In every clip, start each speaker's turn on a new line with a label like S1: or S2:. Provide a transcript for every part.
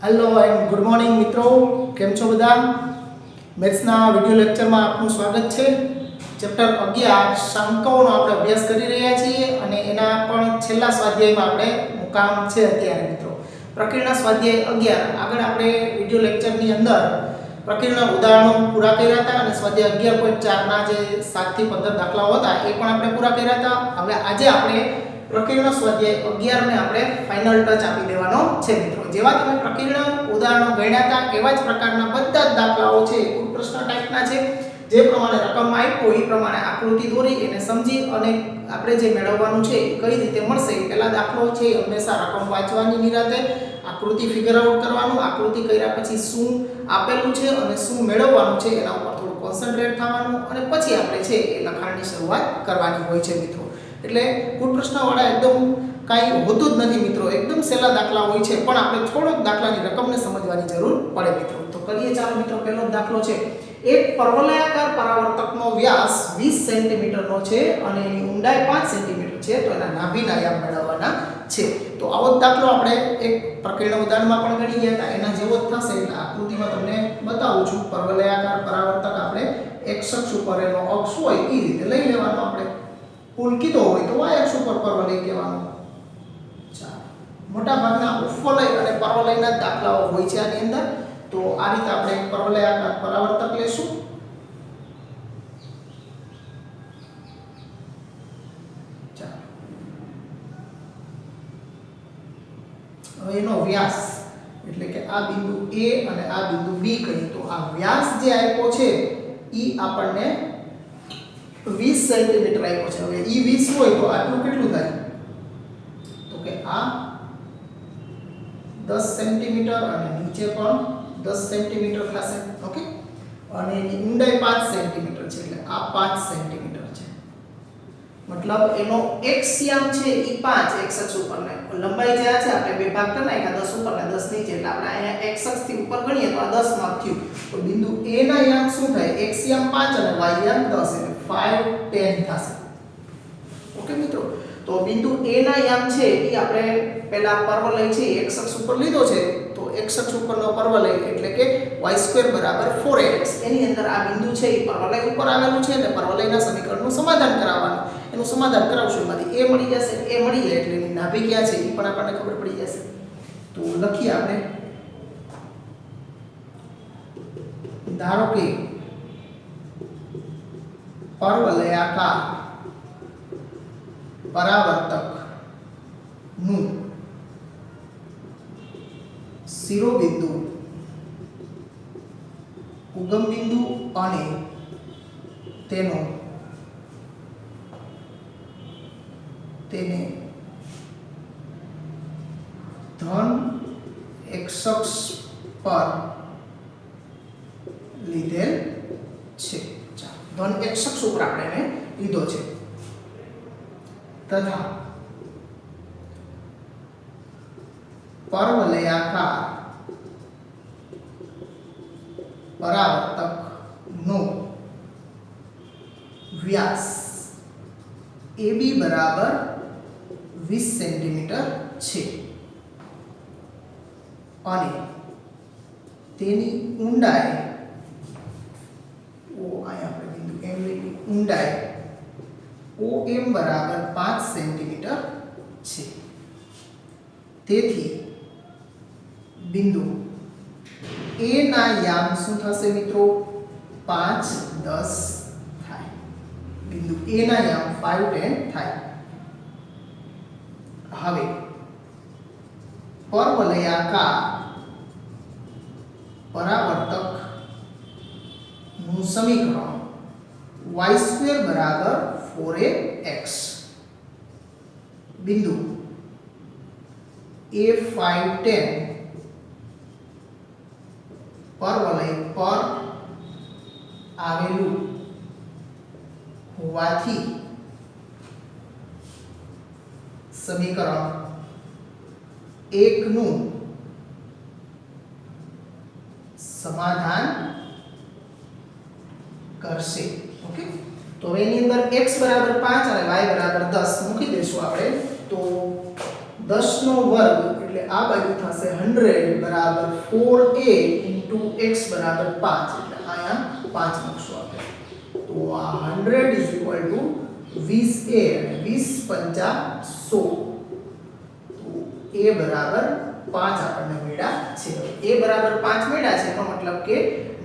S1: Hello and good morning મિત્રો, કેમ છો બધા? મેથ્સના વિડિયો લેક્ચરમાં આપનું સ્વાગત છે. ચેપ્ટર 11 સંખ્યાઓનો આપણે અભ્યાસ કરી રહ્યા છીએ અને એના પણ છેલ્લા સ્વાધ્યાયમાં આપણે મુકામ છે અત્યારે મિત્રો. પ્રકીર્ણ સ્વાધ્યાય 11 આગળ આપણે વિડિયો લેક્ચરની અંદર પ્રકીર્ણ ઉદાહરણો પૂરા કર્યા હતા અને સ્વાધ્યાય 11.4 ના જે 7 થી 15 દાખલાઓ હતા એ પણ આપણે પૂરા કર્યા હતા. હવે આજે આપણે પ્રકીર્ણ સ્વાધ્યાય 11 ને આપણે ફાઇનલ ટચ આપી દેવાનો છે મિત્રો. જેવા તમે પ્રકીર્ણ ઉદાહરણો ગણ્યા હતા એવા જ પ્રકારના બધા જ દાખલાઓ છે એક પ્રશ્ન ટાઈપના છે. જે પ્રમાણે રકમ આપ્યો એ પ્રમાણે આકૃતિ દોરી એને સમજી અને આપણે જે મેળવવાનું છે એ કઈ રીતે મળશે. પહેલા દાખલો છે હંમેશા રકમ વાંચવાની નિરાતે, આકૃતિ ફિગર આઉટ કરવાનું, આકૃતિ કર્યા પછી શું આપેલું છે અને શું મેળવવાનું છે એના ઉપર થોડું કોન્સન્ટ્રેટ થવાનું અને પછી આપણે છે એ લખાણની શરૂઆત કરવાની હોય છે મિત્રો. એટલે કુલ પ્રશ્નવાળા એકદમ કાંઈ હોતું જ નથી મિત્રો, એકદમ સહેલા દાખલા હોય છે પણ આપણે થોડોક દાખલાની રકમને સમજવાની જરૂર પડે મિત્રો. તો કરીએ ચાલો મિત્રો. પહેલો દાખલો છે, એક પરવલયાકાર પરાવર્તકનો વ્યાસ 20 સેન્ટીમીટરનો છે અને એની ઊંડાઈ 5 સેન્ટીમીટર છે, તો એના નાભીના યામ મેળવવાના છે. તો આવો જ દાખલો આપણે એક પ્રકીર્ણ ઉદાહરણમાં પણ ગણી ગયા હતા, એના જેવો જ થશે. એટલે આકૃતિમાં તમને બતાવું છું. પરવલયાકાર પરાવર્તક આપણે x અક્ષ ઉપર એનો અક્ષ હોય એ રીતે લઈ લેવાનો. આપણે પુલ કીધો હોય તો y અક્ષ ઉપર પરવલય કહેવાનું. ચાલો, મોટા ભાગના ઉપવલય અને પરવલયના દાખલાઓ હોય છે આની અંદર. તો આ રીતે આપણે એક પરવલયાકાર પરાવર્તક લેશું. ચાલો, હવે એનો વ્યાસ એટલે કે આ બિંદુ A અને આ બિંદુ B કહીએ તો આ વ્યાસ જે આપ્યો છે ઈ આપણને 20 સેન્ટીમીટર આપ્યો છે. હવે ઈ 20 હોય તો આટલું કેટલું થાય? તો કે આ 10 સેન્ટીમીટર અને નીચે પણ 10 સેન્ટીમીટર થશે. ઓકે, અને એની ઊંડાઈ 5 સેન્ટીમીટર છે એટલે આ 5 સેન્ટીમીટર છે. મતલબ એનો x યામ છે ઈ 5 x અક્ષ ઉપર ને લંબાઈ જે છે આપણે બે ભાગ કરી નાખ્યા, 10 ઉપર ને 10 નીચે, એટલે આપણે અહીંયા x અક્ષ થી ઉપર ગણીએ તો આ 10 માં થયું. તો બિંદુ A ના યામ શું થાય? x યામ 5 અને y યામ 10 એટલે 5 10 થશે. ઓકે મિત્રો, તો બિંદુ A ના યામ છે એ આપણે પહેલા પરવલય છે x અક્ષ ઉપર લીધો છે. તો x અક્ષ ઉપરનો પરવલય એટલે કે y² = 4x. એની અંદર આ બિંદુ છે એ પરવલય ઉપર આવેલું છે અને પરવલયના સમીકરણનું સમાધાન કરાવવાનું. એનું સમાધાન કરાવશું, એમાંથી a મળી જશે. a મળી જાય એટલે એની નાભી ક્યાં છે એ પણ આપણને ખબર પડી જશે. તો લખીએ આપણે. ધારો કે પરવલયાકાર પરાવર્તક નું શિરોબિંદુ, ઉગમ બિંદુ અને તેને ધન x અક્ષ પર લીધેલ છે. ધન x અક્ષ ઉપર આપણે એને લીધો છે. તથા પરવલયાકાર પરાવર્તક નો વ્યાસ AB બરાબર 20 સેન્ટીમીટર છે અને તેની ઊંડાઈ ઊંડાઈ OM બરાબર 5 સેન્ટીમીટર છે. તેથી બિંદુ A ના યામ શું થશે મિત્રો? 5 10 થાય. બિંદુ A ના યામ 5 10 થાય. હવે પરવલયાકાર પરાવર્તક નું સમીકરણ y² બરાબર 4ax. બિંદુ A5 10 પરવલય પર આવેલું હોવાથી સમીકરણ 1 નું સમાધાન કરશે. ઓકે, તો એની અંદર x બરાબર 5 અને y બરાબર 10 મૂકી દઈશું આપણે. તો 10 નો વર્ગ એટલે આ બાજુ થશે 100 બરાબર 4a x બરાબર 5 એટલે અહીંયા 5 મૂકશું આપણે. તો આ 100 20a અને 20 પંચા 100. તો a બરાબર 5 આપણને મળ્યા છે. a બરાબર 5 મળ્યા છે એનો મતલબ કે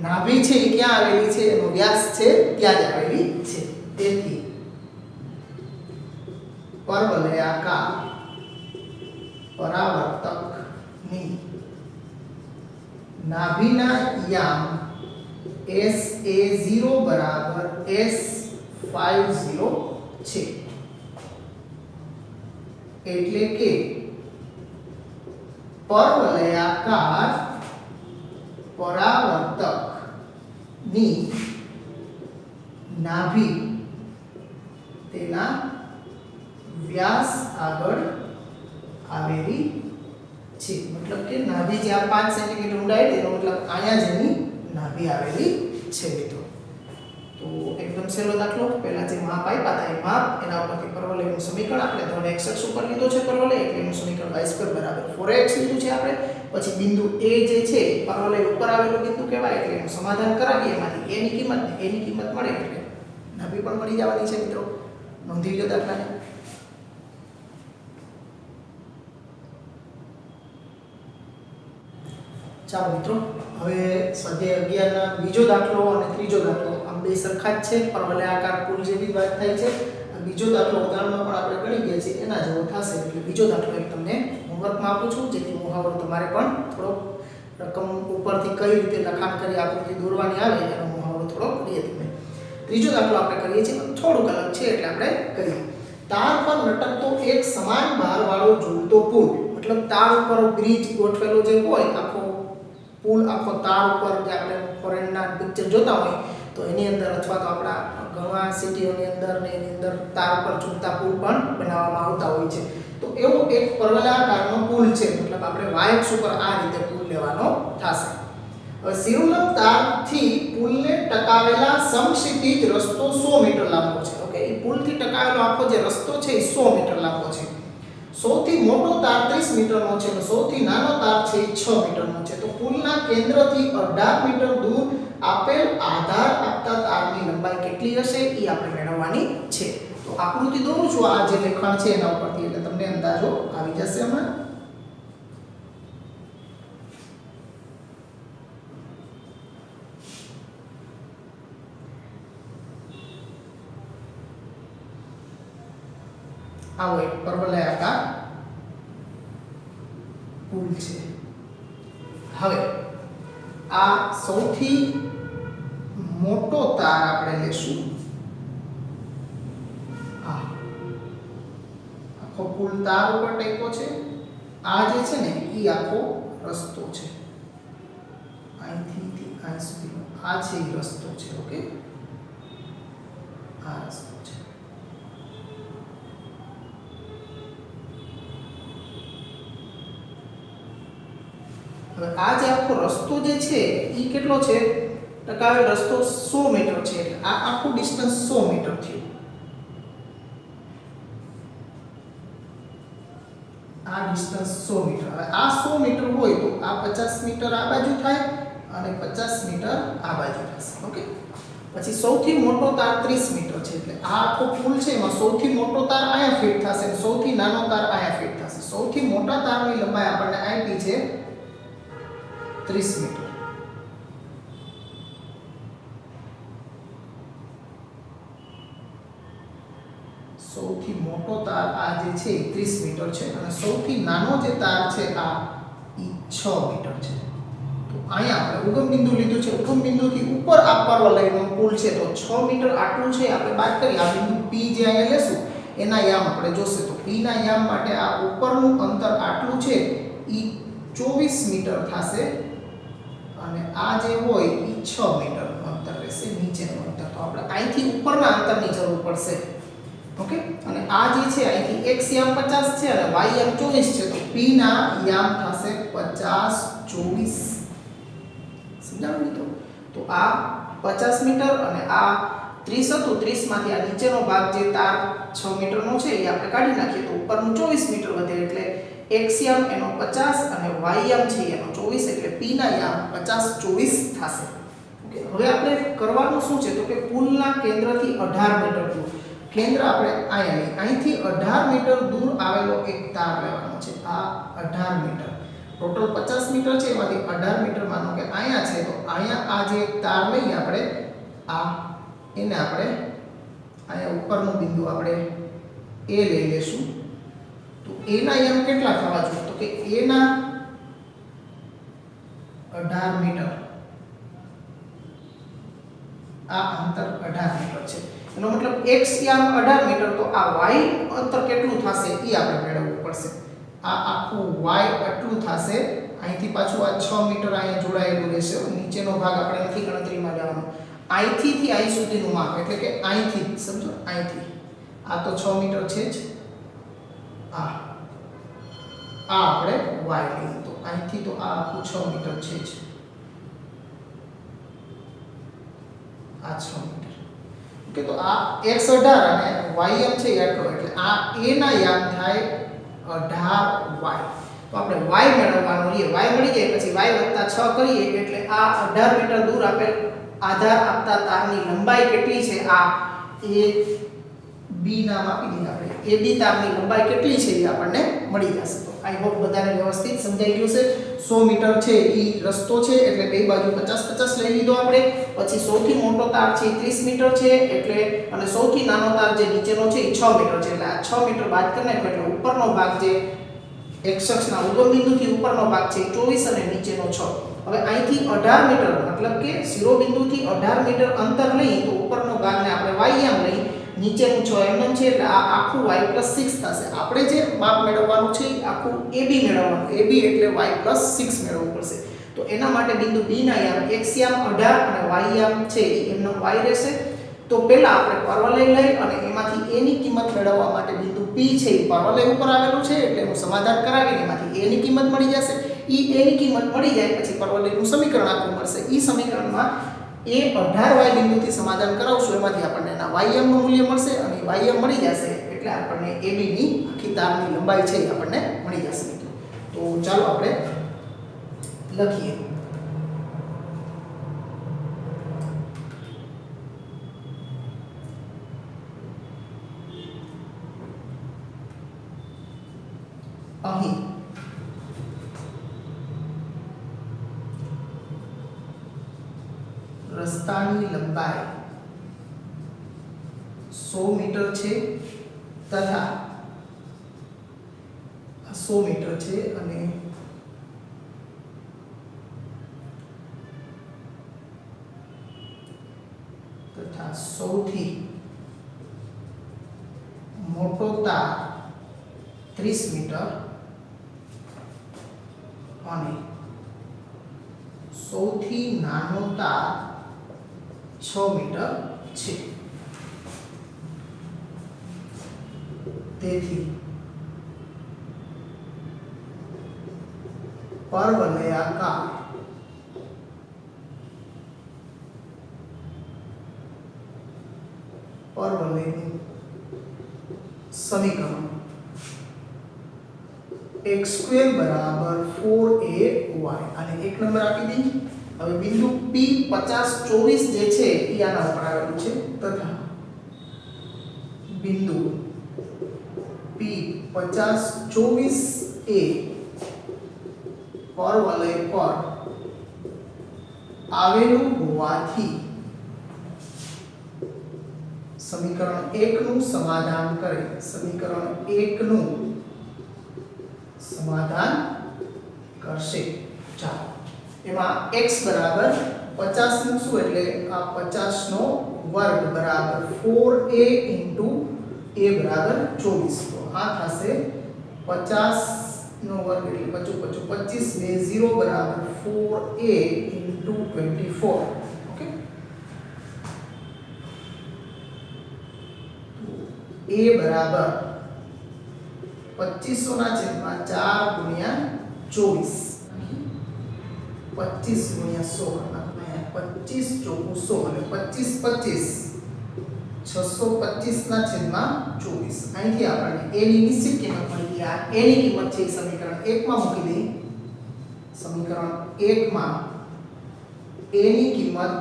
S1: નાભી છે એ ક્યાં આવેલી છે, એનો વ્યાસ છે ત્યાં જ આવેલી છે. તેથી પરવલયાકાર પરાવર્તકની નાભીના યામ SA0 બરાબર S50 છે. એટલે કે પરવલયાકાર પરાવર્તકની નાભી તેના વ્યાસ આગળ આવેલી છે. મતલબ કે નાભી જે આ 5 સેન્ટીમીટર ઊંડાઈ તેનો મતલબ અહીંયા જેની નાભી આવેલી છે મિત્રો. તો એકદમ સહેલો દાખલો. પહેલા જે માપ આપ્યા હતા એ માપ એના ઉપરથી પરવલયનું સમીકરણ આપણે ધન x ઉપર લીધો છે પરવલય એટલે એનું સમીકરણ y² બરાબર 4x લીધું છે આપણે. પછી બિંદુ A જે છે પરવલય ઉપર આવેલું બિંદુ કહેવાય એટલે એનું સમાધાન કરાવીએ એમાંથી a ની કિંમત મળે એટલે નાભી પણ મળી જવાની છે મિત્રો. નોંધી લો દાખલાને. ચાલો મિત્રો, હવે સ્વાધ્યાય 11 ના બીજો દાખલો અને ત્રીજો દાખલો આમ બે સરખા જ છે. પરવલયાકાર પુલ જેવી જ વાત થાય છે. બીજો દાખલો ઉદાહરણમાં પણ આપણે ગણી ગયા છીએ એના જેવો થશે. એટલે બીજો દાખલો એક તમને હોમવર્કમાં આપું છું જેથી મુહાવરો તમારે પણ થોડો રકમ ઉપરથી કઈ રીતે લખાણ કરી આકૃતિ દોરવાની આવે એનો મુહાવરો થોડો કરીએ તમે. ત્રીજો દાખલો આપણે કરીએ છીએ થોડુંક અલગ છે એટલે આપણે કરીએ. તાર પર લટકતો એક સમાન ભારવાળો ઝૂલતો પુલ. મતલબ તાર ઉપર બ્રિજ ગોઠવેલો જે હોય આખો પુલ આખો તાર ઉપર જે આપણે ફોરેનના પિક્ચર જોતા હોય તો એની અંદર અથવા તો આપણા ઘણા સિટીઓની અંદર ને એની અંદર તાર ઉપર ઝૂલતા પુલ પણ બનાવવામાં આવતા હોય છે. તો એવો એક પરવલયાકારનો પુલ છે. મતલબ આપણે y અક્ષ ઉપર આ રીતે પુલ લેવાનો થશે. હવે શિરોલંબ તારથી પુલને ટકાવેલા સમક્ષિતિજ રસ્તો 100 મીટર લાંબો છે. ઓકે, એ પુલથી ટકાવેલો આખો જે રસ્તો છે એ 100 મીટર લાંબો છે. સૌથી મોટો તાર 30 મીટરનો છે અને સૌથી નાનો તાર છે 6 મીટરનો છે. તો પુલના કેન્દ્રથી 18 મીટર દૂર આપેલ આધાર આપતા તારની લંબાઈ કેટલી હશે એ આપણે મેળવવાની છે. તો આકૃતિ દોરું છું આ જે લેખન છે એના ઉપરથી એટલે તમને અંદાજો આવી જશે હમણાં. આવો એક પરવલયાકાર પુલ છે. હવે આ સૌથી મોટો તાર આપણે લેશું. આખો પુલ તાર ઉપર ટેકો છે. આ જે છે ને એ આખો રસ્તો છે. અહીંથી અહીં સુધીનો આ છે એ રસ્તો છે. ઓકે, આ રસ્તો છે. હવે આ જે આખો રસ્તો જે છે એ કેટલો છે? ટકાવેલ રસ્તો 100 મીટર છે. એટલે આ આખું ડિસ્ટન્સ 100 મીટર થયું. આ ડિસ્ટન્સ 100 મીટર. હવે આ 100 મીટર હોય તો આ 50 મીટર આ બાજુ થાય અને 50 મીટર આ બાજુ થશે. ઓકે, પછી સૌથી મોટો તાર 30 મીટર છે. એટલે આ આખો પુલ છે એમાં સૌથી મોટો તાર અહીંયા ફિટ થશે અને સૌથી નાનો તાર અહીંયા ફિટ થશે. સૌથી મોટા તારની લંબાઈ આપણને આપી છે 30 મીટર. સૌથી મોટો તાર આ જે છે 30 મીટર છે અને સૌથી નાનો જે તાર છે આ 6 મીટર છે. તો અહીંયા આપણે ઉગમ બિંદુ લીધું છે. ઉગમ બિંદુથી ઉપર આ પરવલયનો પુલ છે તો 6 મીટર આટલું છે. આપણે વાત કરી આ બિંદુ P જે અહીંયા લેશું એના યામ આપણે જોશે તો P ના યામ માટે આ ઉપરનું અંતર આટલું છે એ 24 મીટર થશે અને આ જે હોય એ 6 મીટર અંતર રહેશે નીચેનું અંતર. તો આપણે અહીંથી ઉપરના અંતરની જરૂર પડશે. ઓકે, અને આ જે છે અહીંથી x યામ 50 છે અને y યામ 24 છે તો p ના યામ થશે 50 24. સમજાણું મિત્રો? તો આ 50 મીટર અને આ 30 હતું, 30 માંથી આ નીચેનો ભાગ જે તાર 6 મીટરનો છે એ આપણે કાઢી નાખીએ તો ઉપરનું 24 મીટર વધે એટલે x યામ એનો 50 અને y યામ છે એનો 24 એટલે p ના યામ 50 24 થશે. ઓકે, હવે આપણે કરવાનું શું છે તો કે પુલના કેન્દ્રથી 18 મીટર દૂર, કેન્દ્ર આપણે અહીંથી 18 મીટર દૂર આવેલો એક તાર લેવાનો છે. આ 18 મીટર ટોટલ 50 મીટર છે, એમાંથી 18 મીટર માનો કે અહીંયા છે તો અહીંયા આ જે તાર લઈએ આપણે આ એને આપણે અહીંયા ઉપરનું બિંદુ આપણે એ લઈ લેશું. તો a ના યામ કેટલા થવા જોઈએ તો કે a ના 18 મીટર, આ અંતર 18 મીટર છે. એનો મતલબ x યામ 18 મીટર તો આ y અંતર કેટલું થશે એ આપણે મેળવવું પડશે. આ આખું y આટલું થશે. અહીંથી પાછું આ 6 મીટર અહીંયા જોડાયેલું રહેશે. નીચેનો ભાગ આપણે નથી ગણતરીમાં લેવાનો. અહીંથી થી અહીં સુધીનું માપ એટલે કે અહીંથી, સમજો અહીંથી આ તો 6 મીટર છે જ, આ આપણે y લઈએ તો અહીંથી તો આ આખું 6 મીટર છે જ, આ 6 મીટર. ઓકે, તો આ x 18 અને y એમ છે એટલો એટલે આ a ના યામ થાય 18y. તો આપણે y મેળવવાનો છે. y મળી જાય પછી y વત્તા 6 કરીએ એટલે આ 18 મીટર દૂર આપેલ આધાર આપતા તારની લંબાઈ કેટલી છે આ a b નામ આપી દીધા આપણે. ab તારની લંબાઈ કેટલી છે એ આપણને મળી જશે. તો આઈ હોપ બધાને વ્યવસ્થિત સમજાઈ ગયું છે. 100 મીટર છે એ રસ્તો છે એટલે બે બાજુ 50 50 લઈ લીધો આપણે. પછી સૌથી મોટો તાર છે 30 મીટર છે એટલે અને સૌથી નાનો તાર જે નીચેનો છે એ 6 મીટર છે એટલે આ 6 મીટર બાદ કરી નાખો એટલે ઉપરનો ભાગ જે x અક્ષના ઉગમ બિંદુથી ઉપરનો ભાગ છે 24 અને નીચેનો 6. હવે અહીંથી 18 મીટર મતલબ કે શિરોબિંદુથી 18 મીટર અંતર લઈએ તો ઉપરનો ભાગને આપણે y યામ લઈ, નીચેનું 6 mm છે એટલે આ આખું y 6 થશે. આપણે જે માપ મેળવવાનું છે આખું ab મેળવવાનું. ab એટલે y 6 મેળવવું પડશે. તો એના માટે બિંદુ b ના યામ x યામ 18 અને y યામ છે એમનો y રહેશે. તો પહેલા આપણે પરવલય લઈ અને એમાંથી a ની કિંમત મેળવવા માટે બિંદુ p છે એ પરવલય ઉપર આવેલું છે એટલે એનું સમાધાન કરાવીને એમાંથી a ની કિંમત મળી જશે. a ની કિંમત મળી જાય પછી પરવલયનું સમીકરણ આખું મળશે. એ સમીકરણમાં a 18y બિંદુથી સમાધાન કરાવશું એમાંથી આપણને એના y નું મૂલ્ય મળશે અને y મળી જશે એટલે આપણને ab ની આખી તારની લંબાઈ છે એ આપણને મળી જશે મિત્રો. તો ચાલો આપણે લખીએ. અહીં રસ્તાની લંબાઈ 100 મીટર છે તથા 100 મીટર છે અને તથા સૌથી મોટો તાર 30 મીટર અને સૌથી નાનો તાર 6 મીટર છે. તેથી પરવલયાકાર પરવલયનું સમીકરણ x² બરાબર 4ay અને એક નંબર આપી દી. હવે બિંદુ p 50 24 જે છે એ આના ઉપર આવેલું છે તથા બિંદુ p 50 24 એ પરવલય પર આવેલું હોવાથી સમીકરણ 1 નું સમાધાન કરે. સમીકરણ 1 નું સમાધાન કરશે. ચાલો એમાં x બરાબર 50 મૂકશું એટલે આ 50 નો વર્ગ બરાબર 4a * a બરાબર 24. તો આ થશે 50 નો વર્ગ એટલે 25 25 2 0 બરાબર 4a * 24. ઓકે, a બરાબર 2500 ના છેદમાં 4 ગુણ્યા 24 25 ગુણ્યા 100 25 ચોકુ 100 અને 25 25 625 ના છેદમાં 24 અહીંથી આપણને a ની નિશ્ચિત કિંમત મળી ગઈ. આ a ની કિંમત છે સમીકરણ 1 માં મૂકી દઈ. સમીકરણ 1 માં a ની કિંમત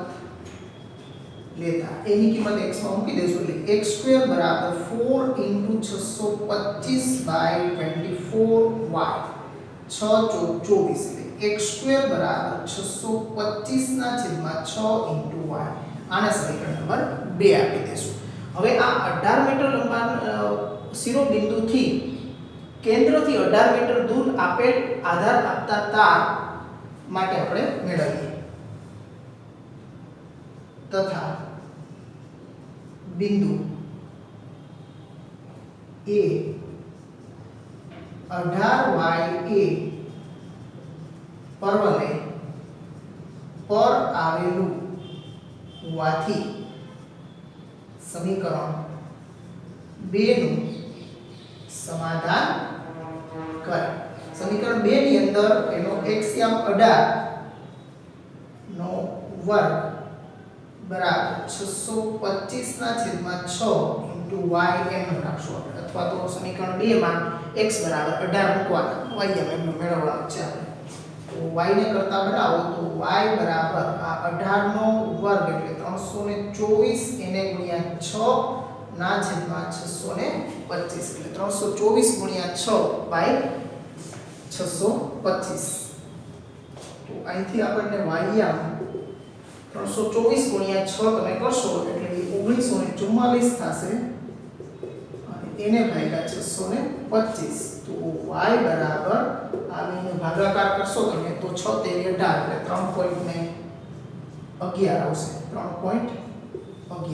S1: લેતા a ની કિંમત x માં મૂકી દેશું એટલે x² બરાબર 4 * 625/24y 6 * 24 એટલે x² બરાબર 625 ના છેદમાં 6 * y. આને સમીકરણ નંબર 2 આપી દેશું. હવે આ 18 મીટર લંબા શિરોબિંદુથી કેન્દ્રથી 18 મીટર દૂર આપેલ આધાર આપતા તાર માટે આપણે મેળવીએ તથા બિંદુ A 18YA પરવલય પર આવેલું હોવાથી સમીકરણ 2 નું સમાધાન કરે. સમીકરણ 2 ની અંદર એનો x યામ 18 નો વર્ગ બરાબર 625 ના છેદમાં 6 * y એમ રાખશો અથવા તો સમીકરણ 2 માં x બરાબર 18 મૂકવાના y એમ મેળવવાનો છે આપણે. તો y ને કરતા બનાવો તો y બરાબર આ 18 નો વર્ગ એટલે 324 એને ગુણ્યા 6 ના છેદમાં 625 એટલે 324 ગુણ્યા 6 / 625. તો અહીંથી આપણને y આમ 324 ગુણ્યા 6 તમે કરશો એટલે 1944 થશે અને એને ભાગ્યા 625. તો y બરાબર આવીને ભાગાકાર કરશો તમે તો 6 * 13 = 18 એટલે 3.11 આવશે. 3.11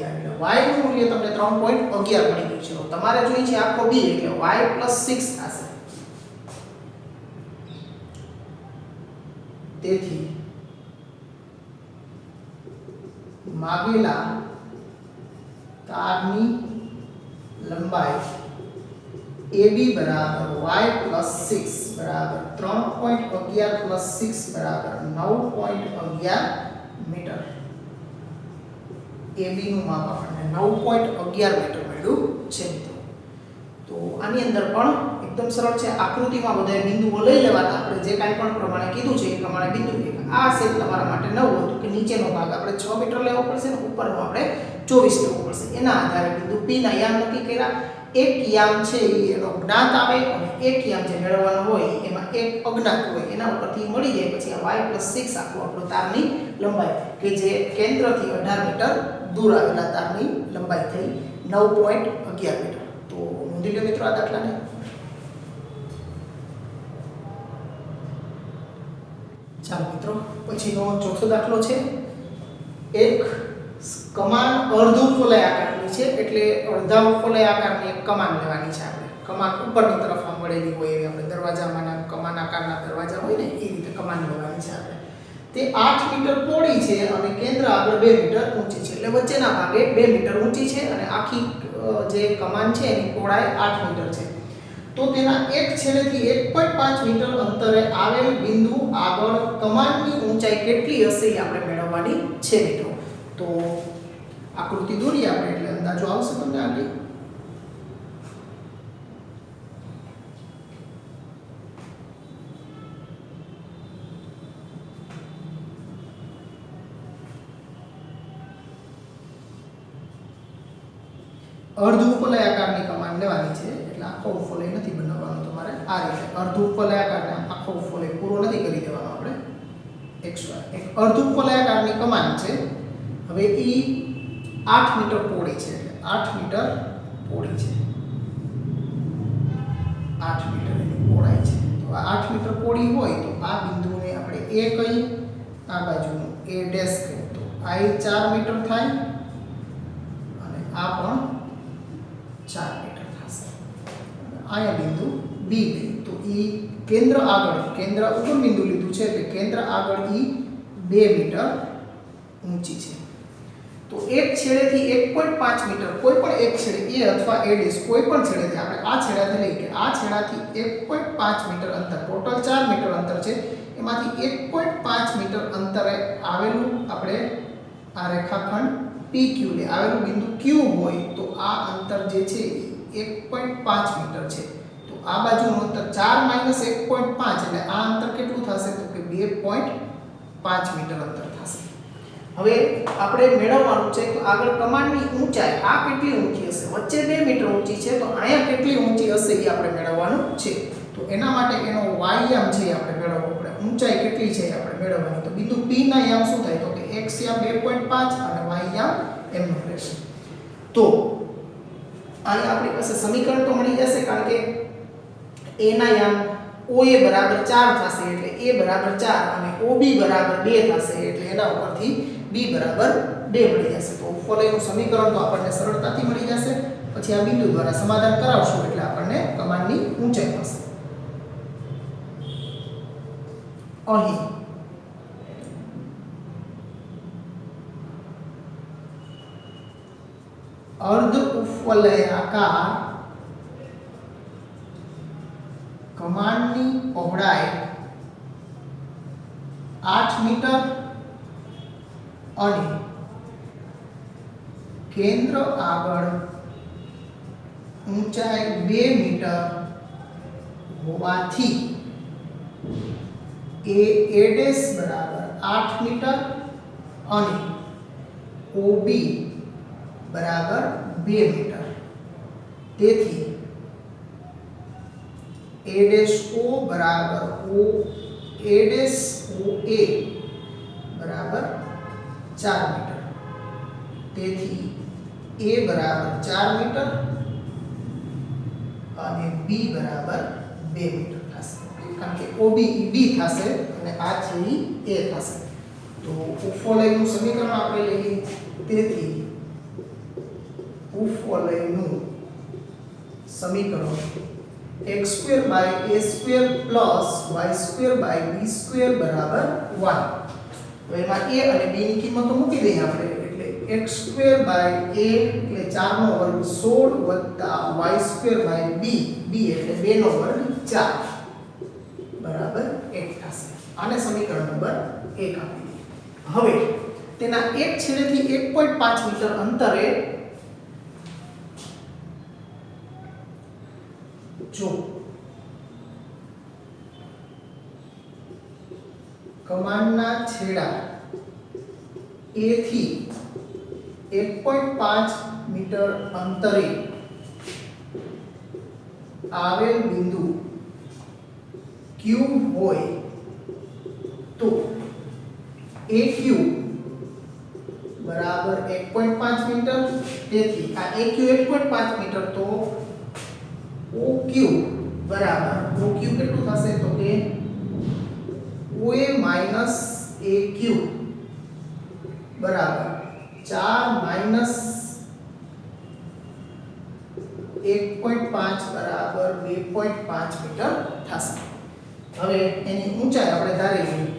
S1: એટલે y નું મૂલ્ય તમને 3.11 મળી ગયું છે. તમારે જોઈએ છે આખો b એટલે y + 6 થશે. તેથી માગેલા તારની લંબાઈ AB બરાબર y + 6 બરાબર 3.11 + 6 બરાબર 9.11 મીટર. AB નું માપ આપણને 9.11 મીટર મળ્યું છે મિત્રો. તો આની અંદર પણ એકદમ સરળ છે. આકૃતિમાં બધા બિંદુઓ લઈ લેવાના. આપણે જે કાંઈ પણ પ્રમાણે કીધું છે એ પ્રમાણે બિંદુ આ શેપ તમારા માટે 9 હતું કે નીચેનો ભાગ આપણે 6 મીટર લેવો પડશે ને ઉપરનો આપણે 24 લેવો પડશે. એના આધારે બિંદુ P ના યામ નક્કી કર્યા. એક યામ છે એનો જ્ઞાત આવે અને એક યામ જે મેળવવાનો હોય એમાં એક અજ્ઞાત હોય. એના ઉપરથી મળી જાય પછી આ y + 6 આખું આપણું તારની લંબાઈ કે જે કેન્દ્રથી 18 મીટર દૂર આવેલા તારની લંબાઈ થઈ 9.11 મીટર. તો નોંધી લો મિત્રો આ દાખલાને. ચાલો મિત્રો પછીનો ચોથો દાખલો છે. એક કમાન અર્ધોપવલય આકારની છે એટલે અડધા ઉપવલય આકારની એક કમાન લેવાની છે આપણે. કમાન ઉપરની તરફ આમ વળેલી હોય એવી આપણે દરવાજામાંના કમાન આકારના દરવાજા હોય ને એ રીતે કમાન લેવાની છે આપણે. તે 8 મીટર પહોળી છે અને કેન્દ્ર આગળ 2 મીટર ઊંચી છે એટલે વચ્ચેના ભાગે 2 મીટર ઊંચી છે અને આખી જે કમાન છે એની પહોળાઈ 8 મીટર છે. તો તેના એક છેડેથી 1.5 મીટર અંતરે આવેલ બિંદુ આગળ કમાનની ઊંચાઈ કેટલી હશે એ આપણે મેળવવાની છે મિત્રો. તો આકૃતિ દોરીએ આપણે એટલે અંદાજો આવશે તમને આગળ. અર્ધ ઉપવલય આકારની કમાન લેવાની છે એટલે આખો ઉપવલય નથી બનાવવાનો તમારે. આ રીતે અર્ધ ઉપવલય આકારને આખો ઉપવલય પૂરો નથી કરી દેવાનો આપણે. xy એક અર્ધ ઉપવલય આકારની કમાન છે. હવે એ 8 મીટર પહોળી છે એટલે 8 મીટર પહોળી છે. 8 મીટર એની પહોળાઈ છે. તો આ 8 મીટર પહોળી હોય તો આ બિંદુને આપણે A કહીએ, આ બાજુનું A' કહીએ તો આ 4 મીટર થાય અને આ પણ 4 મીટર થશે. અહીંયા બિંદુ B લઈએ તો એ કેન્દ્ર આગળ કેન્દ્ર ઉગમ બિંદુ લીધું છે એટલે કેન્દ્ર આગળ એ 2 મીટર ઊંચી છે. તો એક છેડેથી 1.5 મીટર કોઈ પણ એક છેડે A અથવા A' કોઈ પણ છેડેથી આપણે આ છેડાથી લઈ કે આ છેડાથી 1.5 મીટર અંતર ટોટલ 4 મીટર અંતર છે એમાંથી 1.5 મીટર અંતરે આવેલું આપણે આ રેખાખંડ પી ક્યુ લે, આવેલું બિંદુ ક્યુ હોય તો આ અંતર જે છે એ 1.5 મીટર છે. તો આ બાજુનું અંતર 4 - 1.5 એટલે આ અંતર કેટલું થશે તો કે 2.5 મીટર અંતર થશે. હવે આપણે મેળવવાનું છે તો આગળ કમાનની ઊંચાઈ આ કેટલી ઊંચી હશે, વચ્ચે 2 મીટર ઊંચી છે તો અહીંયા કેટલી ઊંચી હશે એ આપણે મેળવવાનું છે. તો એના માટે એનો વાયયામ છે આપણે મેળવવો પડે, ઊંચાઈ કેટલી છે આપણે મેળવવાની. તો બિંદુ P ના યામ શું થાય તો કે x યામ 2.5 અને y યામ m નો રહેશે. તો અહીંયા આપણી પાસે સમીકરણ તો મળી જશે કારણ કે a ના યામ OA બરાબર 4 થશે એટલે a બરાબર 4 અને OB બરાબર 2 થશે એટલે એના ઉપરથી b બરાબર 2 મળી જશે. તો ઉપરનું સમીકરણ તો આપણને સરળતાથી મળી જશે. પછી આ બિંદુ દ્વારા સમાધાન કરાવશું એટલે આપણને કમાનની ઊંચાઈ મળશે. અહીં અર્ધ ઉપવલયાકાર કમાનની પહોળાઈ 8 મીટર અને કેન્દ્ર આગળ ઊંચાઈ 2 મીટર હોવાથી a બરાબર 8 મીટર અને OB બરાબર 2 મીટર. તેથી AO બરાબર OA બરાબર 4 મીટર. તેથી A બરાબર 4 મીટર અને B બરાબર 2 મીટર થશે. કારણ કે OB એ B થશે અને આ છે એ A થશે. તો ઉપવલયનું સમીકરણ આપણે લઈએ. તેથી ઉપવલયનું સમીકરણ x² / a² + y² / b² બરાબર 1. તો એમાં a અને b ની કિંમતો મૂકી દઈએ આપણે એટલે x² / a એટલે 4 નો વર્ગ 16 y² / b એટલે 2 નો વર્ગ 4 બરાબર 1 થશે. આને સમીકરણ નંબર 1 આપી દઈએ. હવે તેના એક છેડેથી 1.5 મીટર અંતરે જો કમાનના છેડા A થી 1.5 મીટર અંતરે આવેલ બિંદુ Q હોય તો AQ બરાબર 1.5 મીટર. તેથી આ AQ 1.5 મીટર તો OQ બરાબર OQ કેટલું થશે તો કે OA માઈનસ AQ બરાબર 4 માઈનસ 1.5 બરાબર 2.5 મીટર થશે. હવે એની ઊંચાઈ આપણે ધારી લઈએ.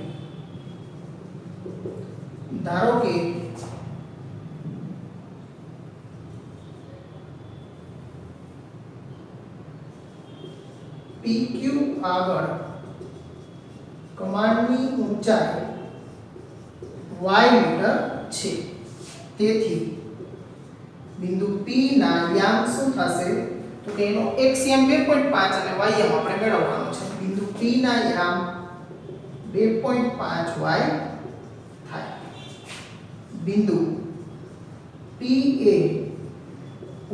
S1: ધારો કે PQ આગળ કમાનની ઊંચાઈ y મીટર છે. તેથી બિંદુ P ના યામ શું થશે તો કે એનો x યામ 2.5 અને y યામ આપણે મેળવવાનો છે. બિંદુ P ના યામ 2.5y થાય. બિંદુ P એ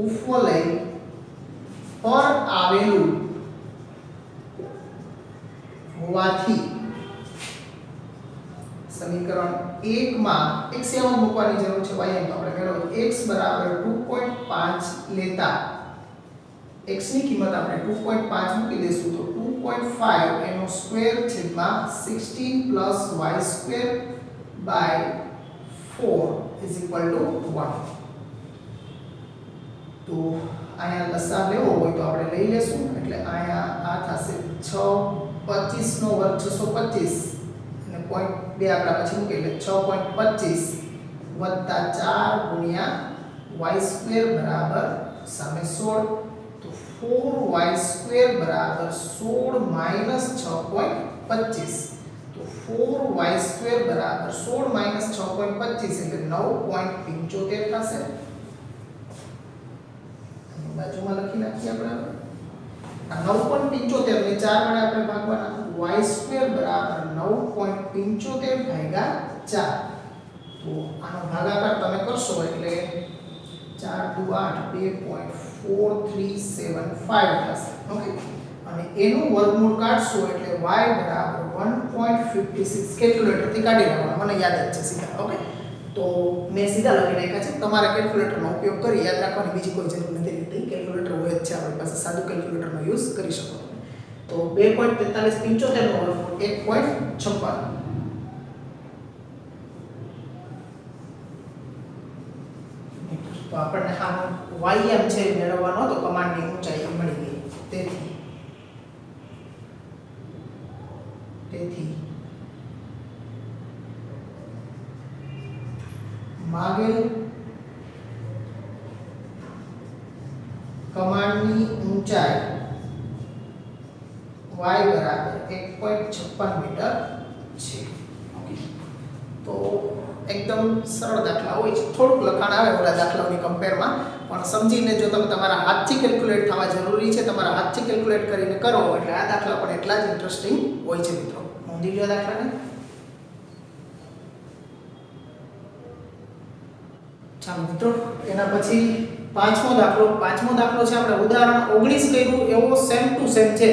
S1: ઉપવલય પર આવેલું હોવાથી સમીકરણ 1 માં x યામ મૂકવાની જરૂર છે, y યામ તો આપણે મેળવ્યું. x બરાબર 2.5 લેતા x ની કિંમત આપણે 2.5 મૂકી દઈશું તો 2.5 એનો સ્ક્વેર છેદમાં 16 + y² / 4 = 1. તો અહીંયા લસાઅ લેવો હોય તો આપણે લઈ લેશું. એટલે અહીંયા આ થશે 6 25 નો વર્ગ 625 અને પોઈન્ટ 2 આંકડા પછી મૂકે એટલે 6.25 વત્તા 4 ગુણ્યા y² બરાબર સામે 16 તો 4y² બરાબર 16 માઈનસ 6.25 તો 4y² બરાબર 16 - 6.25 એટલે 9.75 થશે. અને બાજુમાં લખી નાખીએ આપણે આ 9.75 ને 4 વડે આપણે ભાગવાના y² બરાબર 9.75 ભાગ્યા 4. તો આનો ભાગાકાર તમે કરશો એટલે 4 × 8 2.4375 થશે. ઓકે, અને એનું વર્ગમૂળ કાઢશો એટલે y બરાબર 1.56 કેલ્ક્યુલેટર થી કાઢી લેવાનું. મને યાદ જ છે સીધા. ઓકે, તો મેં સીધા લખી નાખ્યા છે. તમારે કેલ્ક્યુલેટરનો ઉપયોગ કરી યાદ રાખવાની બીજી કોઈ જરૂર નથી. કેલ્ક્યુલેટર હોય જ છે આપણી પાસે, સાદું કેલ્ક્યુલેટરનો યુઝ કરી શકો. તો 2.4375 નો વર્ગમૂળ 1.56. તો આપણને આ ym છે મેળવવાનો તો કમાન્ડની ઊંચાઈ મળી ગઈ. તેથી માગેલ કમાન્ડની ઊંચાઈ y બરાબર 1.56 મીટર છે. ઓકે, તો એકદમ સરળ દાખલા હોય છે. થોડુંક લખાણ આવે ઓલા દાખલાઓની કમ્પેરમાં, પણ સમજીને જો તમે તમારા હાથથી કેલ્ક્યુલેટ થવા જરૂરી છે. તમારા હાથથી કેલ્ક્યુલેટ કરીને કરો એટલે આ દાખલા પણ એટલા જ ઇન્ટરેસ્ટિંગ હોય છે મિત્રો. નોંધી લો દાખલાને. ચાલો મિત્રો, એના પછી પાંચમો દાખલો છે આપણે ઉદાહરણ 19 કર્યું એવો સેમ ટુ સેમ છે.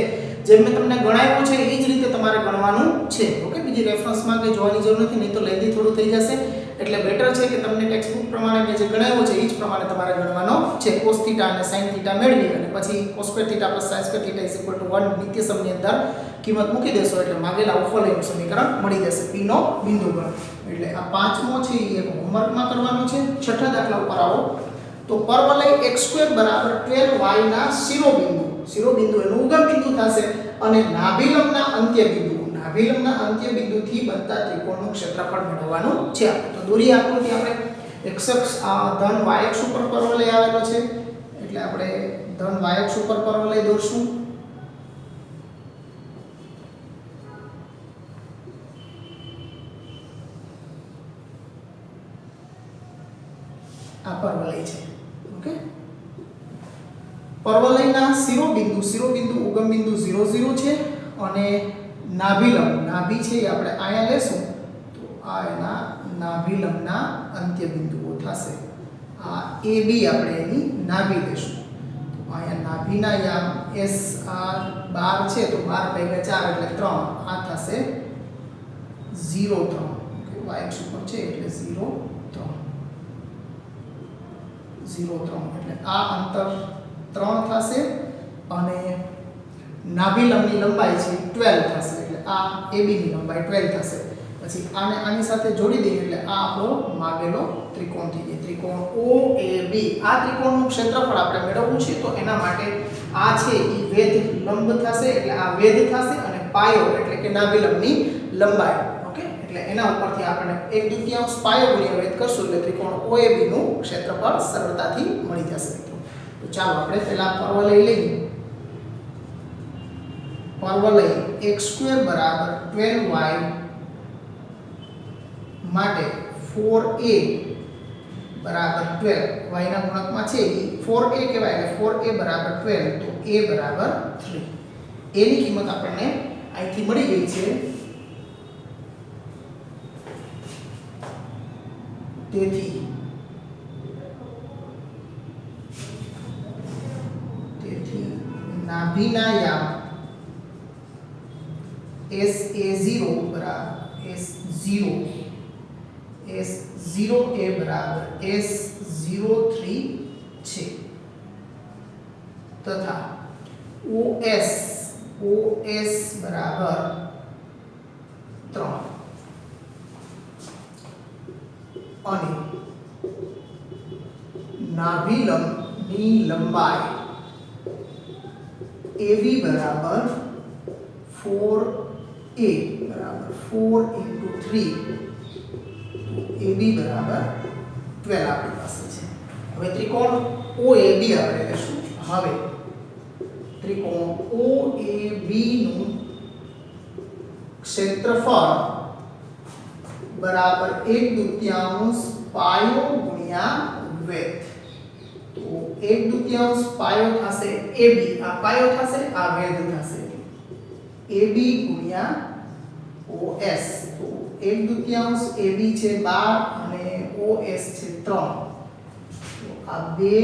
S1: જેમ મેં તમને ગણાવ્યું છે એ જ રીતે તમારે ગણવાનું છે. ઓકે, બીજી રેફરન્સમાં કંઈ જોવાની જરૂર નથી, નહીં તો લેન્ધી થોડું થઈ જશે. એટલે બેટર છે કે તમને ટેક્સ્ટબુક પ્રમાણે મેં જે ગણાવ્યું છે એ જ પ્રમાણે તમારે ગણવાનો છે. cos θ અને sin θ મેળવી અને પછી cos² θ + sin² θ 1 નિત્યસમની અંદર કિંમત મૂકી દેશો એટલે માગેલા ઉપવલયનું સમીકરણ મળી જશે. P નો બિંદુ ગણ. એટલે આ પાંચમો છે એ એક હોમવર્કમાં કરવાનું છે. છઠ્ઠા દાખલા ઉપર આવો. તો પરવલય x² બરાબર 12y ના શિરોબિંદુ એનું ઉગમ બિંદુ થશે અને નાભિલંબના અંત્યબિંદુથી બનતા ત્રિકોણનું ક્ષેત્રફળ મેળવવાનું છે. તો દોરી આકૃતિ આપણે x અક્ષ ધન y અક્ષ ઉપર પરવલય આવેલો છે એટલે આપણે ધન y અક્ષ ઉપર પરવલય દોરશું. આ પરવલય છે. ઓકે, પરવલયના શિરોબિંદુ ઉગમ બિંદુ 0 0 છે અને નાભિ છે એ આપણે અહીંયા લેશું તો આ એના નાભિલંબના અંત્ય બિંદુઓ થશે. આ AB આપણે એની નાભિ લેશું. તો અહીંયા નાભિના યામ S આ 12 છે તો 12 / 4 એટલે 3. આ થશે 0 3. ઓકે, y અક્ષ ઉપર છે એટલે 0 3 એટલે આ અંતર 3 થશે અને નાભિલંબની લંબાઈ છે 12 થશે એટલે આ AB ની લંબાઈ 12 થશે. પછી આને આની સાથે જોડી દઈએ એટલે આ આપણો માગેલો ત્રિકોણ થઈ જાય. ત્રિકોણ OAB. આ ત્રિકોણનું ક્ષેત્રફળ આપણે મેળવવું છે તો એના માટે આ છે એ વેધ લંબ થશે એટલે આ વેધ થશે અને પાયો એટલે કે નાભિલંબની લંબાઈ. ઓકે, એટલે એના ઉપરથી આપણે 1/2 પાયો ગુણ્યા વેધ કરશું એટલે ત્રિકોણ OAB નું ક્ષેત્રફળ સરળતાથી મળી જશે મિત્રો. તો ચાલો આપણે પહેલા પરવલય લઈએ. પરવલય x² બરાબર 12y માટે 4a બરાબર 12 y ના ગુણકમાં છે એ 4a કહેવાય એટલે 4a બરાબર 12 તો a બરાબર 3. a ની કિંમત આપણને અહીંથી મળી ગઈ છે. તેથી નાભિના યામ SA0 બરાબર S0a બરાબર S03 છે તથા OS બરાબર 3 અને નાભિલંબની લંબાઈ AB બરાબર 4a બરાબર 4 × 3 તો AB બરાબર 12 આપણી પાસે છે. હવે ત્રિકોણ OAB આપણે લેશું. હવે ત્રિકોણ OAB નું ક્ષેત્રફળ બરાબર 1/2 પાયો ગુણ્યા વેધ. તો 1/2 પાયો થશે AB, આ પાયો થશે, આ વેધ થશે AB ગુણ્યા OS. તો 1/2 AB છે 12 અને OS છે 3. તો આ 2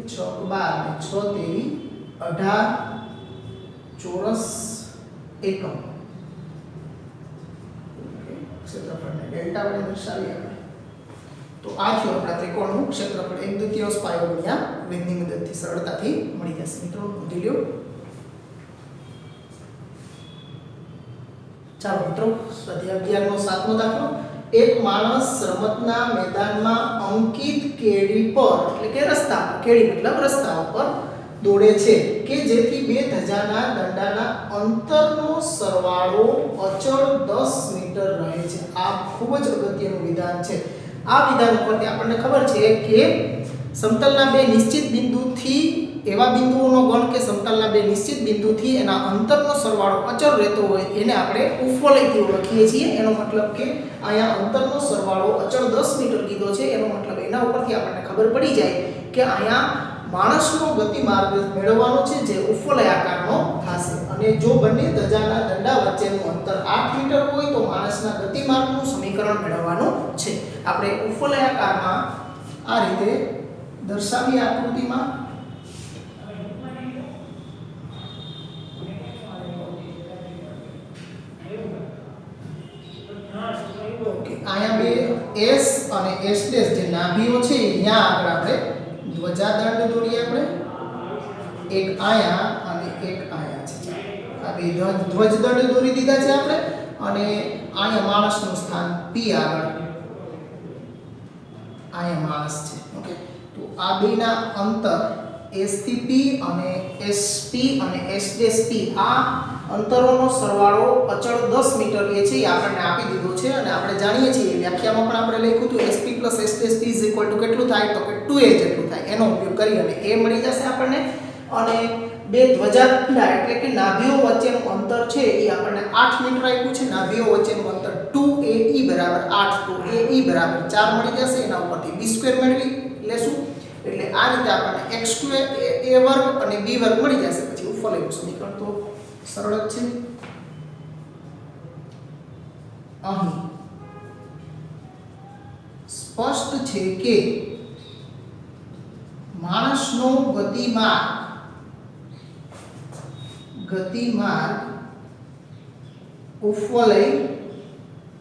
S1: 6 12 અને 6 તેરી 18 ચોરસ એકમ. ક્ષેત્રફળને ડેલ્ટા વડે દર્શાવીએ આપણે. તો આ થયું આપણા ત્રિકોણનું ક્ષેત્રફળ 1/2 પાયો ગુણ્યા વેધની મદદથી સરળતાથી મળી જશે. મિત્રો નોંધી લ્યો. ચાલો મિત્રો, સ્વાધ્યાય 11 નો 7મો દાખલો. એક માણસ રમતના મેદાનમાં અંકિત કેડી પર, એટલે કે રસ્તા પર, કેડી મતલબ રસ્તા ઉપર દોડે છે કે જેથી બે ધજાના દંડાના અંતરનો સરવાળો અચળ 10 મીટર રહે છે. આ ખૂબ જ અગત્યનું વિધાન છે. આ વિધાન ઉપરથી આપણને ખબર છે કે સમતલના બે નિશ્ચિત બિંદુથી, એવા બિંદુઓનો ગણ કે સમતલના બે નિશ્ચિત બિંદુથી એના અંતરનો સરવાળો અચળ રહેતો હોય એને આપણે ઉપવલયથી ઓળખીએ છીએ. એનો મતલબ કે અહીંયા અંતરનો સરવાળો અચળ 10 મીટર કીધો છે. એનો મતલબ એના ઉપરથી આપણને ખબર પડી જાય કે અહીંયા માણસનો ગતિમાર્ગ મેળવવાનો છે જે ઉપવલયાકારનો થશે. અને જો બંને ધજાના દંડા વચ્ચેનું અંતર 8 મીટર હોય તો માણસના ગતિમાર્ગનું સમીકરણ મેળવવાનું છે. આપણે ઉપવલયાકારમાં આ રીતે દર્શાવીએ આકૃતિમાં. ઓકે, અહીંયા બે S અને S' જે નાભીઓ છે અહીંયા આગળ આપણે ધ્વજાદંડ દોરીએ. આપણે એક આયા અને એક આયા છે. આ બે ધ્વજદંડ દોરી દીધા છે આપણે. અને અહીંયા માણસનું સ્થાન P આગળ, અહીંયા માણસ છે. ઓકે, તો આ બેના અંતર S થી P અને SP અને S', આ અંતરોનો સરવાળો અચળ 10 મીટર એ છે. એ આપણને આપી દીધો છે અને આપણે જાણીએ છીએ વ્યાખ્યામાં પણ આપણે લખ્યું હતું SP + S' કેટલું થાય તો કે 2a જેટલું થાય. એનો ઉપયોગ કરી અને a મળી જશે આપણને. અને બે ધ્વજાદંડા એટલે કે નાભીઓ વચ્ચેનું અંતર છે એ આપણને 8 મીટર આપ્યું છે. નાભીઓ વચ્ચેનું અંતર 2ae બરાબર 8, તો ae બરાબર 4 મળી જશે. એના ઉપરથી b² મેળવી લેશું. એટલે આ રીતે આપણને x² a વર્ગ અને b વર્ગ મળી જશે. પછી ઉપવલયનું સમીકરણ તો સરળ જ છે. અહીં સ્પષ્ટ છે કે માણસનો ગતિમાર્ગ ઉપવલય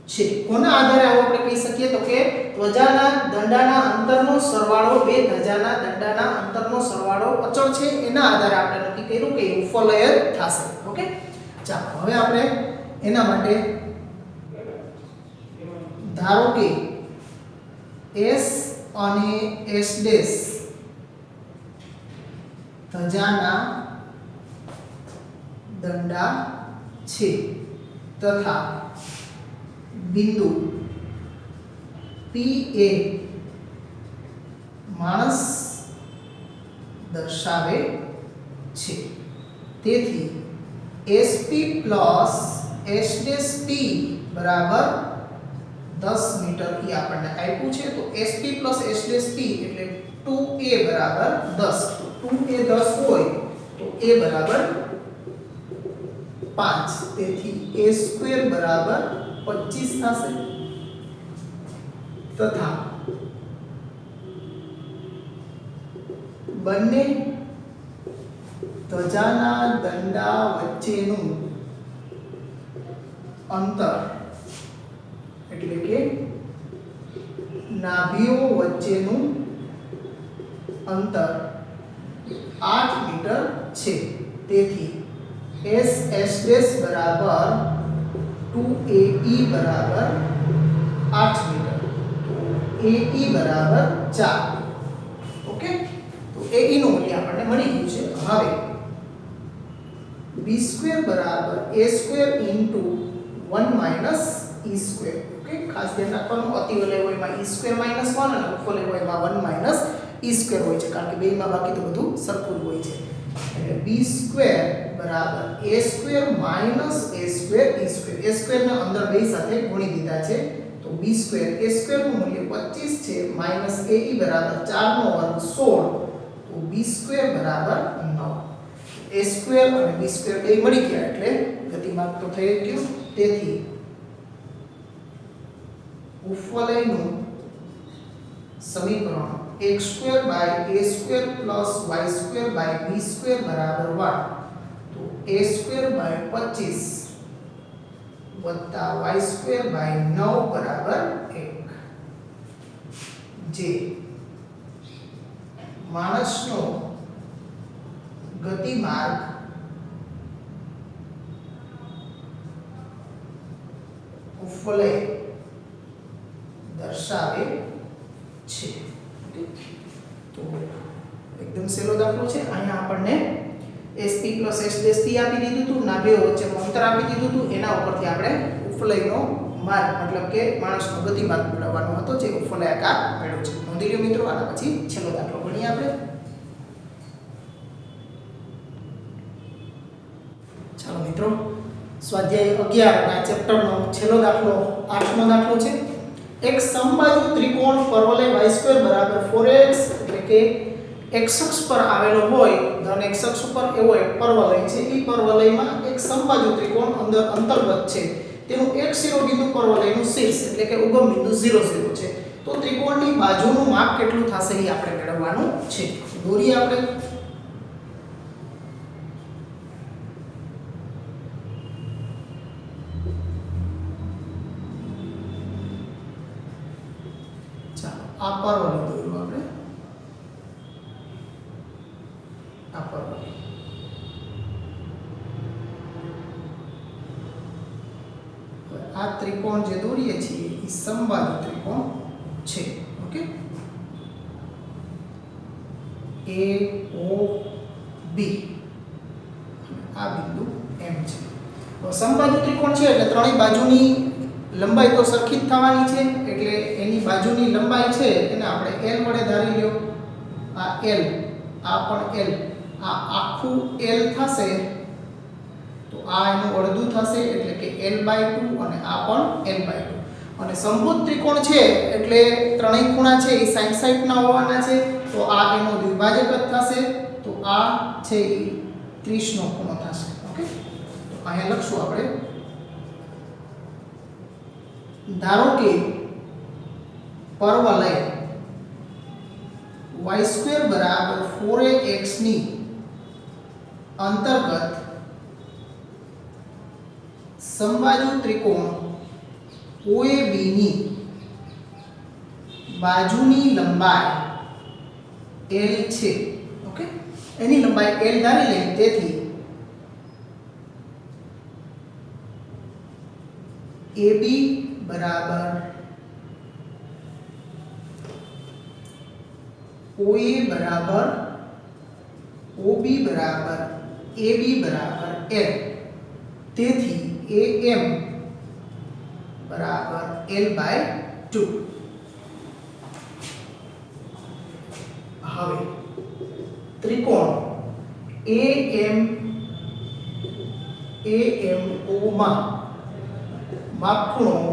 S1: છે. કોના આધારે આવું આપણે કહી શકીએ તો કે ધ્વજાના દંડાના અંતરનો સરવાળો બે ધજાના દંડાના અંતરનો સરવાળો અચળ છે. એના આધારે આપણે નક્કી કર્યું કે ઉપવલય થશે. ઓકે, ચાલો હવે આપણે એના માટે ધારો કે S અને S' ધજાના દંડા છે તથા બિંદુ P એ માણસ દર્શાવે છે. તેથી SP + S' બરાબર 10 મીટર એ આપણને આપ્યું છે. તો SP + S' એટલે 2a બરાબર 10. તો 2a 10 હોય તો a બરાબર 5. તેથી a² બરાબર 25 થશે. તથા બંને ધજાના દંડા વચ્ચેનું અંતર એટલે કે નાભીઓ વચ્ચેનું અંતર 8 મીટર છે. તેથી S' બરાબર 2ae બરાબર 8 મીટર. તો ae બરાબર 4. ઓકે, તો ae નું મૂલ્ય આપણને મળી ગયું છે. હવે b² બરાબર a² * 1 - e². ઓકે, ખાસ ધ્યાન રાખવાનું અતિવલયમાં e² - 1 અને ઉપવલયમાં 1 - e² હોય છે. કારણ કે બેયમાં બાકી તો બધું સરખું હોય છે. એટલે b² બરાબર a² - a² e². a² ના અંદર બે સાથે ગુણી દીધા છે. તો तो b² a² નું મૂલ્ય 25 છે માઈનસ ae બરાબર 4 નો વર્ગ 16 તો b² બરાબર 9 a² અને b² બે મળી ગયા એટલે ગતિમાન તો થઈ ગયું તેથી ઉપવલયનું સમીકરણ x² a² y² b² બરાબર 1 તો a² 25 વત્તા y² 9 બરાબર 1 જે માણસનો ગતિમાર્ગ ઉપવલય દર્શાવે છે તો એકદમ સહેલો દાખલો છે અહીંયા આપણને SP + S' આપી દીધું હતું નાભીઓ વચ્ચેનું અંતર આપી દીધું હતું એના ઉપરથી આપણે ઉપવલયનો માર્ગ મતલબ કે માણસનો ગતિમાર્ગ મેળવવાનો હતો જે ઉપવલયાકાર મેળવ્યો છે નોંધી લો મિત્રો આના પછી છેલ્લો દાખલો ગણીએ આપણે ચાલો મિત્રો સ્વાધ્યાય 11 ના ચેપ્ટરનો છેલ્લો દાખલો 8મો દાખલો છે એક સમબાજુ ત્રિકોણ પરવલય y² બરાબર 4x એટલે કે x અક્ષ પર આવેલો હોય ધન x અક્ષ ઉપર એવો એક પરવલય છે એ પરવલયમાં એક સમબાજુ ત્રિકોણ અંદર અંતર્ગત છે તેનું એક શિરોબિંદુ પરવલયનું શીર્ષ એટલે કે ઉગમ બિંદુ 0 0 છે તો ત્રિકોણની બાજુનું માપ કેટલું થશે એ આપણે મેળવવાનું છે દોરીએ આપણે આ પરવલય દોર્યું આપણે આ પરવલય આ ત્રિકોણ જે દોરીએ છીએ એ સમબાજુ ત્રિકોણ છે ઓકે A O B આ બિંદુ M છે તો સમબાજુ ત્રિકોણ છે એટલે ત્રણેય બાજુની લંબાઈ તો સરખી જ થવાની છે એટલે એની બાજુની લંબાઈ છે એને આપણે L વડે ધારી લ્યો આ L આ પણ L આ આખું L થશે તો આ એનું અડધું થશે એટલે કે L/2 અને આ પણ L/2 અને સમભુજ ત્રિકોણ છે એટલે ત્રણેય ખૂણા છે એ 60 ના હોવાના છે તો આ એનો દ્વિભાજક જ થશે તો આ છે એ 30 નો ખૂણો થશે ઓકે તો અહીંયા લખશું આપણે ધારો કે પરવલય y² બરાબર 4ax ની અંતર્ગત સમબાજુ ત્રિકોણ OAB ની બાજુની લંબાઈ L છે ઓકે એની લંબાઈ L ધારી લઈએ તેથી AB બરાબર OA બરાબર OB બરાબર AB બરાબર L તેથી AM બરાબર L/2 હવે ત્રિકોણ AMO માં માપખૂણો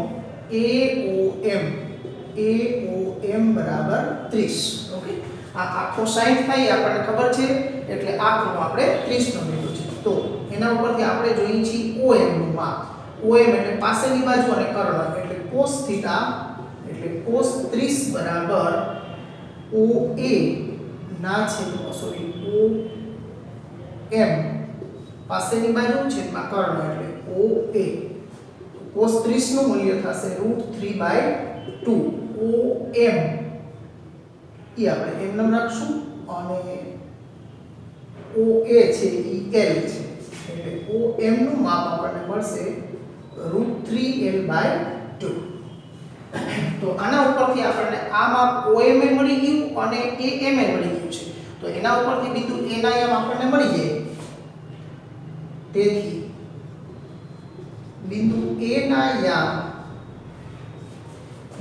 S1: AOM બરાબર 30 ઓકે આ આખો 60 થાય આપણને ખબર છે એટલે આ ખૂણો આપણે 30 નો લીધો છે તો એના ઉપરથી આપણે જોઈએ છીએ OM નું માપ OM એટલે પાસેની બાજુ અને કર્ણ એટલે cos θ એટલે cos 30 બરાબર OA ના છેદમાં સોરી OM પાસેની બાજુ છેદમાં કર્ણ એટલે OA cos 30 નું મૂલ્ય થશે √3/2 OM એ આપણે એમ નામ રાખશું અને OA છે એ L છે એટલે OM નું માપ આપણને મળશે √3L/2 તો આના ઉપરથી આપણને આ માપ OM એ મળી ગયું અને AM એ મળી ગયું છે તો એના ઉપરથી બિંદુ A ના યામ આપણને મળી જાય તેથી બિંદુ A ના યામ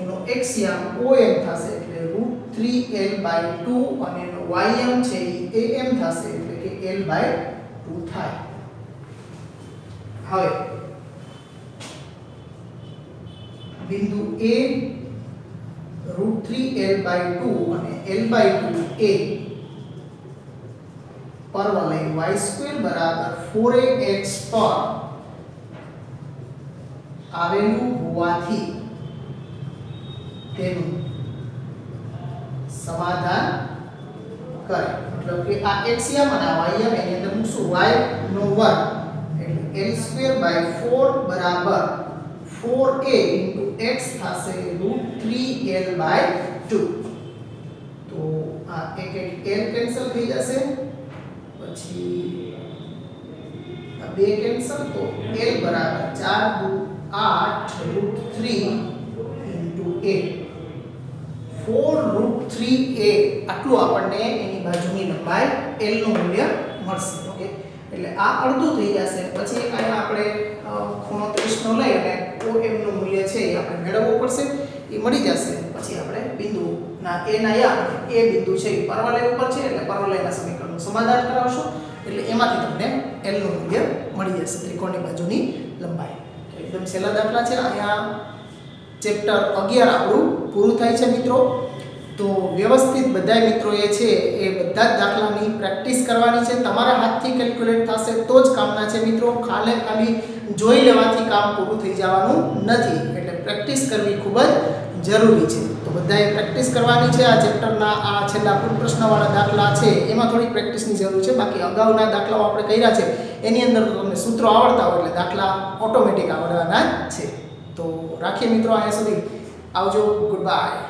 S1: એનો x યામ OM થશે એટલે √3L/2 અને એનો y યામ છે એ AM થશે એટલે કે L/2 થાય હવે બિંદુ A √3l/2 અને l/2 એ પરવલય y² બરાબર 4ax પર આવેલું હોવાથી તેનું સમાધાન કરે. મતલબ કે આ x યમ અને આ y યમ એની અંદર મૂકશું y નો વર્ગ એટલે l²/4 બરાબર 4a x થશે √3l/2. તો આ એક l કેન્સલ થઈ જશે, પછી આ બે કેન્સલ, તો l બરાબર 4 × 8 √3 * 4√3a આટલું આપણને એની બાજુની લંબાઈ l નું મૂલ્ય મળશે. ઓકે, એટલે આ અડધું થઈ જશે. પછી અહીંયા આપણે ખૂણો 30 નો લઈ અને OM નું મૂલ્ય છે એ આપણે મેળવવું પડશે. એ મળી જશે પછી આપણે બિંદુના a ના યા એ બિંદુ છે એ પરવલય ઉપર છે એટલે પરવલયના સમીકરણનું સમાધાન કરાવશો એટલે એમાંથી તમને l નું મૂલ્ય મળી જશે, ત્રિકોણની બાજુની લંબાઈ. તો એકદમ સહેલા દાખલા છે. અહીંયા ચેપ્ટર 11 આપણું પૂરું થાય છે મિત્રો. તો વ્યવસ્થિત બધા મિત્રોએ છે એ બધા જ દાખલાની પ્રેક્ટિસ કરવાની છે. તમારા હાથથી કેલ્ક્યુલેટ થશે તો જ કામના છે મિત્રો. ખાલી જોઈ લેવાથી કામ પૂરું થઈ જવાનું નથી, એટલે પ્રેક્ટિસ કરવી ખૂબ જ જરૂરી છે. તો બધાએ પ્રેક્ટિસ કરવાની છે. આ ચેપ્ટરના આ છેલ્લા કુલ પ્રશ્નવાળા દાખલા છે એમાં થોડી પ્રેક્ટિસની જરૂર છે. બાકી અગાઉના દાખલાઓ આપણે કર્યા છે એની અંદર તમને સૂત્રો આવડતા હોય એટલે દાખલા ઓટોમેટિક આવડવાના છે. તો રાખીએ મિત્રો અહીંયા સુધી. આવજો. Good bye.